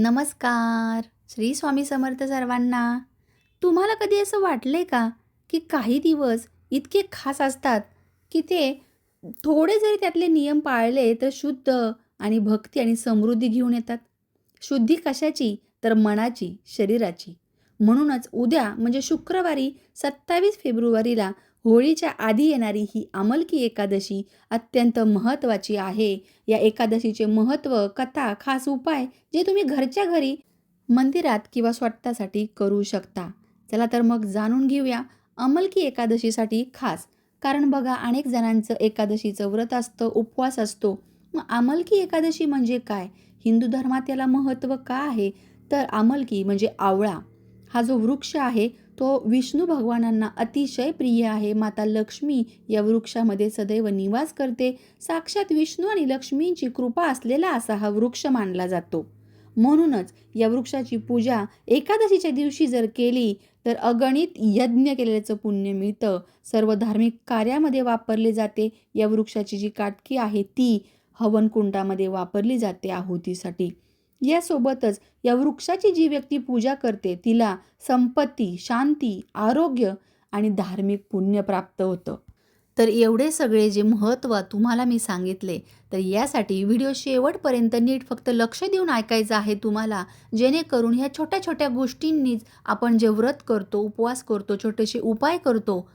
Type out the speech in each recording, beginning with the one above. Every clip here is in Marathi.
नमस्कार. श्री स्वामी समर्थ सर्वांना. तुम्हाला कधी असं वाटलंय का, की काही दिवस इतके खास असतात, की ते थोडे जरी त्यातले नियम पाळले तर शुद्ध आणि भक्ती आणि समृद्धी घेऊन येतात? शुद्धी कशाची? तर मनाची, शरीराची. म्हणूनच उद्या म्हणजे शुक्रवारी 27 फेब्रुवारीला होळीच्या आधी येणारी ही आमलकी एकादशी अत्यंत महत्त्वाची आहे. या एकादशीचे महत्त्व, कथा, खास उपाय जे तुम्ही घरच्या घरी मंदिरात किंवा स्वतःसाठी करू शकता. चला तर मग जाणून घेऊया अंमलकी एकादशीसाठी खास. कारण बघा अनेक जणांचं एकादशीचं व्रत असतं, उपवास असतो. मग आमलकी एकादशी म्हणजे काय? हिंदू धर्मात याला महत्त्व का आहे? तर आमलकी म्हणजे आवळा. हा जो वृक्ष आहे तो विष्णू भगवानांना अतिशय प्रिय आहे. माता लक्ष्मी या वृक्षामध्ये सदैव निवास करते. साक्षात विष्णू आणि लक्ष्मींची कृपा असलेला असा हा वृक्ष मानला जातो. म्हणूनच या वृक्षाची पूजा एकादशीच्या दिवशी जर केली तर अगणित यज्ञ केल्याचं पुण्य मिळतं. सर्व धार्मिक कार्यामध्ये वापरले जाते. या वृक्षाची जी काटकी आहे ती हवनकुंडामध्ये वापरली जाते आहुतीसाठी. यासोबतच या वृक्षाची जी व्यक्ती पूजा करते तिला संपत्ती, शांती, आरोग्य आणि धार्मिक पुण्य प्राप्त होतं. तर एवढे सगळे जे महत्त्व तुम्हाला मी सांगितले, तर यासाठी व्हिडिओ शेवटपर्यंत नीट फक्त लक्ष देऊन ऐकायचं आहे तुम्हाला. जेणेकरून ह्या छोट्या-छोट्या गोष्टींनीच आपण जे व्रत करतो, उपवास करतो, छोटेसे उपाय करतो,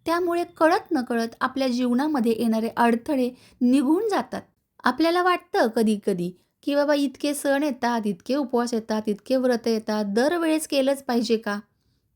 त्यामुळे कळत-नकळत आपल्या जीवनामध्ये येणारे अडथळे निघून जातात. आपल्याला वाटतं कधी-कधी, की बाबा इतके सण येतात, इतके उपवास येतात, इतके व्रत येतात, दरवेळेस केलंच पाहिजे का?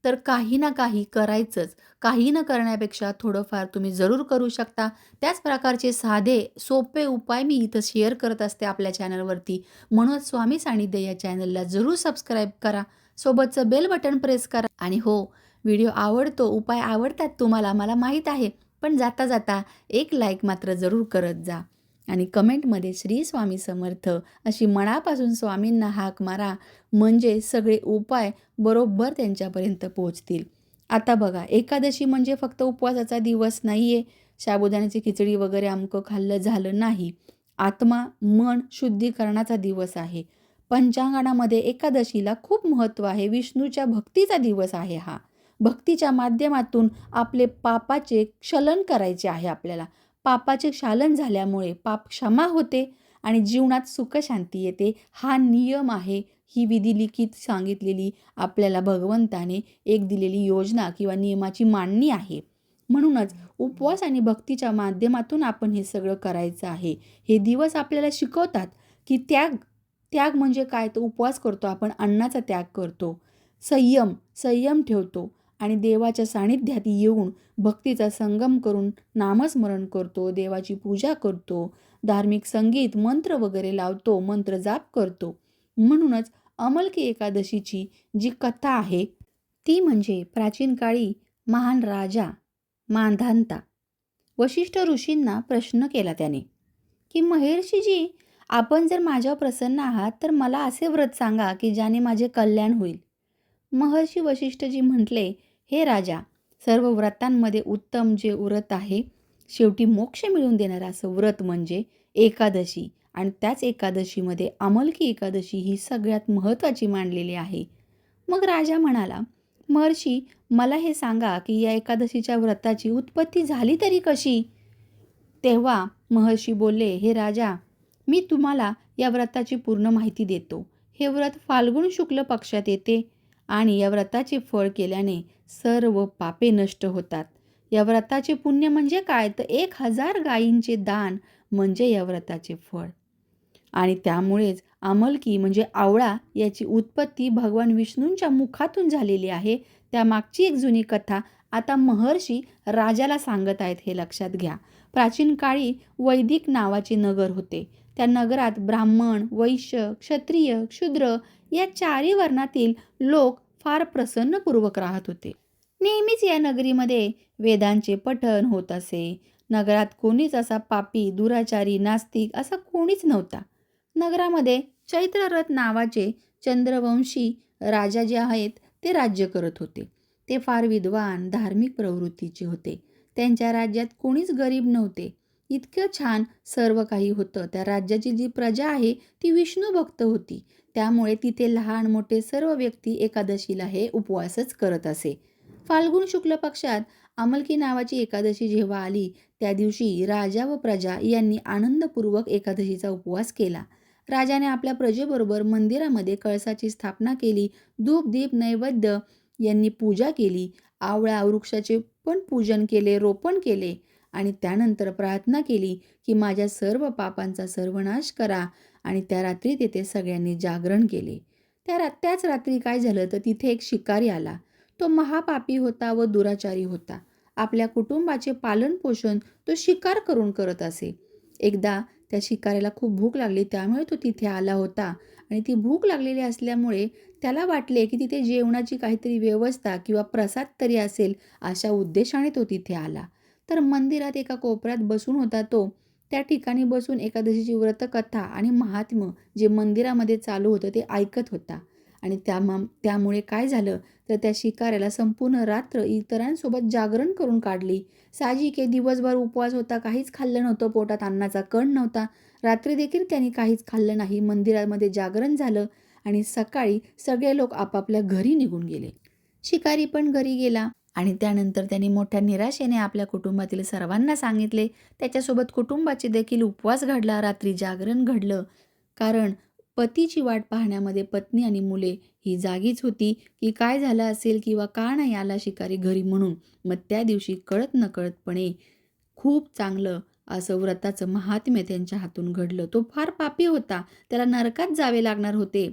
तर काही ना काही करायचंच. काही न करण्यापेक्षा थोडंफार तुम्ही जरूर करू शकता. त्याच प्रकारचे साधे, सोपे उपाय मी इथं शेअर करत असते आपल्या चॅनलवरती. म्हणून स्वामी सानिध्य या चॅनलला जरूर सबस्क्राईब करा. सोबतचं बेल बटन प्रेस करा. आणि हो, व्हिडिओ आवडतो, उपाय आवडतात तुम्हाला मला माहीत आहे. पण जाता-जाता एक लाईक मात्र जरूर करत जा. आणि कमेंटमध्ये श्री स्वामी समर्थ अशी मनापासून स्वामींना हाक मारा. म्हणजे सगळे उपाय बरोबर त्यांच्यापर्यंत पोहोचतील. आता बघा एकादशी म्हणजे फक्त उपवासाचा दिवस नाही आहे. साबुदाण्याची खिचडी वगैरे अमकं खाल्लं झालं नाही. आत्मा, मन शुद्धीकरणाचा दिवस आहे. पंचांगणामध्ये एकादशीला खूप महत्त्व आहे. विष्णूच्या भक्तीचा दिवस आहे हा. भक्तीच्या माध्यमातून आपले पापाचे क्षलन करायचे आहे आपल्याला. पापाचे क्षालन झाल्यामुळे पाप क्षमा होते आणि जीवनात सुखशांती येते. हा नियम आहे. ही विधिलिखित सांगितलेली आपल्याला भगवंताने एक दिलेली योजना किंवा नियमाची मांडणी आहे. म्हणूनच उपवास आणि भक्तीच्या माध्यमातून आपण हे सगळं करायचं आहे. हे दिवस आपल्याला शिकवतात, की त्याग त्याग म्हणजे काय? तर उपवास करतो आपण, अन्नाचा त्याग करतो. संयम ठेवतो आणि देवाच्या सानिध्यात येऊन भक्तीचा संगम करून नामस्मरण करतो, देवाची पूजा करतो, धार्मिक संगीत, मंत्र वगैरे लावतो, मंत्र जाप करतो. म्हणूनच अमलकी एकादशीची जी कथा आहे ती म्हणजे प्राचीन काळी महान राजा मांधाता वशिष्ठ ऋषींना प्रश्न केला त्याने, की महर्षीजी, आपण जर माझ्यावर प्रसन्न आहात तर मला असे व्रत सांगा की ज्याने माझे कल्याण होईल. महर्षी वशिष्ठजी म्हटले, हे राजा, सर्व व्रतांमध्ये उत्तम जे व्रत आहे, शेवटी मोक्ष मिळवून देणारं असं व्रत म्हणजे एकादशी. आणि त्याच एकादशीमध्ये अमलकी एकादशी ही सगळ्यात महत्त्वाची मानलेली आहे. मग राजा म्हणाला, महर्षी, मला हे सांगा की या एकादशीच्या व्रताची उत्पत्ती झाली तरी कशी? तेव्हा महर्षी बोलले, हे राजा, मी तुम्हाला या व्रताची पूर्ण माहिती देतो. हे व्रत फाल्गुन शुक्ल पक्षात येते आणि या व्रताचे फळ केल्याने सर्व पापे नष्ट होतात. या व्रताचे पुण्य म्हणजे काय? तर 1000 गायींचे दान म्हणजे या व्रताचे फळ. आणि त्यामुळेच आमलकी म्हणजे आवळा याची उत्पत्ती भगवान विष्णूंच्या मुखातून झालेली आहे. त्यामागची एक जुनी कथा आता महर्षी राजाला सांगत आहेत, हे लक्षात घ्या. प्राचीन काळी वैदिक नावाचे नगर होते. त्या नगरात ब्राह्मण, वैश्य, क्षत्रिय, शूद्र या चारही वर्णातील लोक फार प्रसन्नपूर्वक राहत होते. नेहमीच या नगरीमध्ये वेदांचे पठण होत असे. नगरात कोणीच असा पापी, दुराचारी, नास्तिक असा कोणीच नव्हता. नगरामध्ये चैत्ररथ नावाचे चंद्रवंशी राजा जे आहेत ते राज्य करत होते. ते फार विद्वान, धार्मिक प्रवृत्तीचे होते. त्यांच्या राज्यात कोणीच गरीब नव्हते. इतकं छान सर्व काही होतं. त्या राज्याची जी प्रजा आहे ती विष्णू भक्त होती. त्यामुळे तिथे लहान मोठे सर्व व्यक्ती एकादशीला हे उपवासच करत असे. फाल्गुन शुक्ल पक्षात अमलकी नावाची एकादशी जेव्हा आली, त्या दिवशी राजा व प्रजा यांनी आनंदपूर्वक एकादशीचा उपवास केला. राजाने आपल्या प्रजेबरोबर मंदिरामध्ये कळसाची स्थापना केली. धूप दीप नैवेद्य यांनी पूजा केली. आवळा वृक्षाचे पण पूजन केले, रोपण केले आणि त्यानंतर प्रार्थना केली की माझ्या सर्व पापांचा सर्वनाश करा. आणि त्या रात्री तेथे सगळ्यांनी जागरण केले. त्याच रात्री काय झालं तर तिथे एक शिकारी आला. तो महापापी होता व दुराचारी होता. आपल्या कुटुंबाचे पालनपोषण तो शिकार करून करत असे. एकदा त्या शिकाऱ्याला खूप भूक लागली, त्यामुळे तो तिथे आला होता. आणि ती भूक लागलेली असल्यामुळे त्याला वाटले की तिथे जेवणाची काहीतरी व्यवस्था किंवा प्रसाद तरी असेल, अशा उद्देशाने तो तिथे आला. तर मंदिरात एका कोपऱ्यात बसून होता तो. त्या ठिकाणी बसून एकादशीची व्रतकथा आणि महात्म्य जे मंदिरामध्ये चालू होतं ते ऐकत होता. आणि त्यामुळे काय झालं तर त्या शिकाऱ्याला संपूर्ण रात्र इतरांसोबत जागरण करून काढली. साहजिक आहे, दिवसभर उपवास होता, काहीच खाल्लं नव्हतं, पोटात अन्नाचा कण नव्हता. रात्री देखील त्यांनी काहीच खाल्लं नाही. मंदिरामध्ये जागरण झालं आणि सकाळी सगळे लोक आपापल्या घरी निघून गेले. शिकारी पण घरी गेला आणि त्यानंतर त्यांनी मोठ्या निराशेने आपल्या कुटुंबातील सर्वांना सांगितले. त्याच्यासोबत कुटुंबाचे देखील उपवास घडला, रात्री जागरण घडलं. कारण पतीची वाट पाहण्यामध्ये पत्नी आणि मुले ही जागीच होती की काय झालं असेल किंवा का नाही आला शिकारी घरी म्हणून. मग त्या दिवशी कळत नकळतपणे खूप चांगलं असं व्रताचं महात्म्य त्यांच्या हातून घडलं. तो फार पापी होता, त्याला नरकात जावे लागणार होते.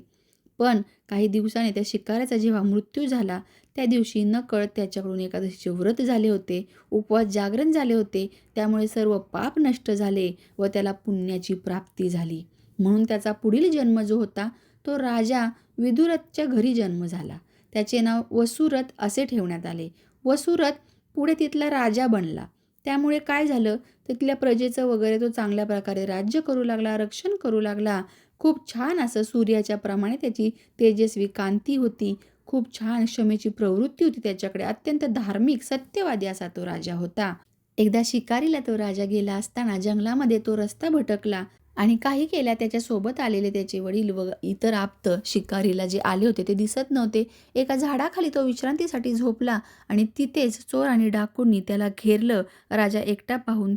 पण काही दिवसाने त्या शिकाऱ्याचा जेव्हा मृत्यू झाला, त्या दिवशी नकळत त्याच्याकडून एकादशीचे व्रत झाले होते, उपवास जागरण झाले होते. त्यामुळे सर्व पाप नष्ट झाले व त्याला पुण्याची प्राप्ती झाली. म्हणून त्याचा पुढील जन्म जो होता तो राजा विदुरथच्या घरी जन्म झाला. त्याचे नाव वसुरथ असे ठेवण्यात आले. वसुरथ पुढे तिथला राजा बनला. त्यामुळे काय झालं, तिथल्या प्रजेचं वगैरे तो चांगल्या प्रकारे राज्य करू लागला, रक्षण करू लागला. खूप छान असं सूर्याच्या प्रमाणे त्याची तेजस्वी कांती होती. खूप छान क्षमेची प्रवृत्ती होती त्याच्याकडे. अत्यंत धार्मिक सत्यवादी असा तो राजा होता. एकदा शिकारीला तो राजा गेला असताना जंगलामध्ये तो रस्ता भटकला आणि काही केल्या त्याच्यासोबत आलेले त्याचे वडील व इतर आप्त शिकारीला जे आले होते ते दिसत नव्हते. एका झाडाखाली तो विश्रांतीसाठी झोपला आणि तिथेच चोर आणि डाकूंनी त्याला घेरलं. राजा एकटा पाहून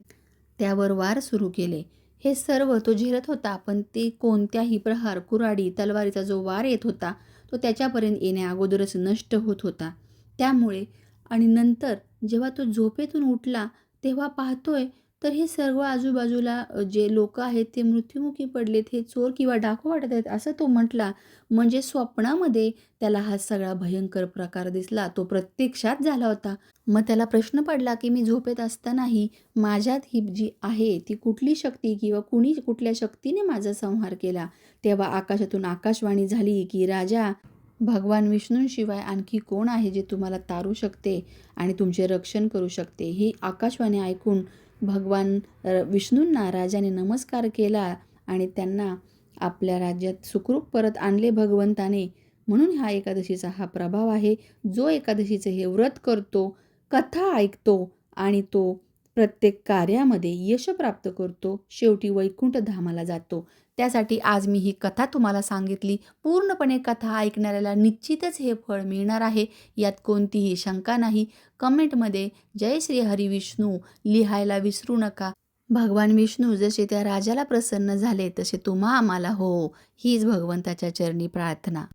त्यावर वार सुरू केले. हे सर्व तो झेलत होता, पण ते कोणत्याही प्रहार, कुऱ्हाडी, तलवारीचा जो वार येत होता तो त्याच्यापर्यंत येण्या अगोदरच नष्ट होत होता. त्यामुळे आणि नंतर जेव्हा तो झोपेतून उठला तेव्हा पाहतोय तर हे सर्व आजूबाजूला जे लोक आहेत ते मृत्युमुखी पडलेत. हे चोर किंवा डाकू वाटत आहेत असं तो म्हटला. म्हणजे स्वप्नामध्ये त्याला हा सगळा भयंकर प्रकार दिसला, तो प्रत्यक्षात झाला होता. मग त्याला प्रश्न पडला की मी झोपेत असतानाही माझ्यात ही जी आहे ती कुठली शक्ती किंवा कुठल्या शक्तीने माझा संहार केला. तेव्हा आकाशातून आकाशवाणी झाली की राजा, भगवान विष्णूंशिवाय आणखी कोण आहे जे तुम्हाला तारू शकते आणि तुमचे रक्षण करू शकते. ही आकाशवाणी ऐकून भगवान विष्णूंना राजाने नमस्कार केला आणि त्यांना आपल्या राज्यात सुखरूप परत आणले भगवंताने. म्हणून हा एकादशीचा हा प्रभाव आहे. जो एकादशीचे हे व्रत करतो, कथा ऐकतो आणि तो प्रत्येक कार्यामध्ये यश प्राप्त करतो, शेवटी वैकुंठ धामाला जातो. त्यासाठी आज मी ही कथा तुम्हाला सांगितली. पूर्णपणे कथा ऐकणाऱ्याला निश्चितच हे फळ मिळणार आहे, यात कोणतीही शंका नाही. कमेंटमध्ये जय श्री हरी विष्णू लिहायला विसरू नका. भगवान विष्णू जसे त्या राजाला प्रसन्न झाले तसे तुम्हा आम्हाला हो, हीच भगवंताच्या चरणी प्रार्थना.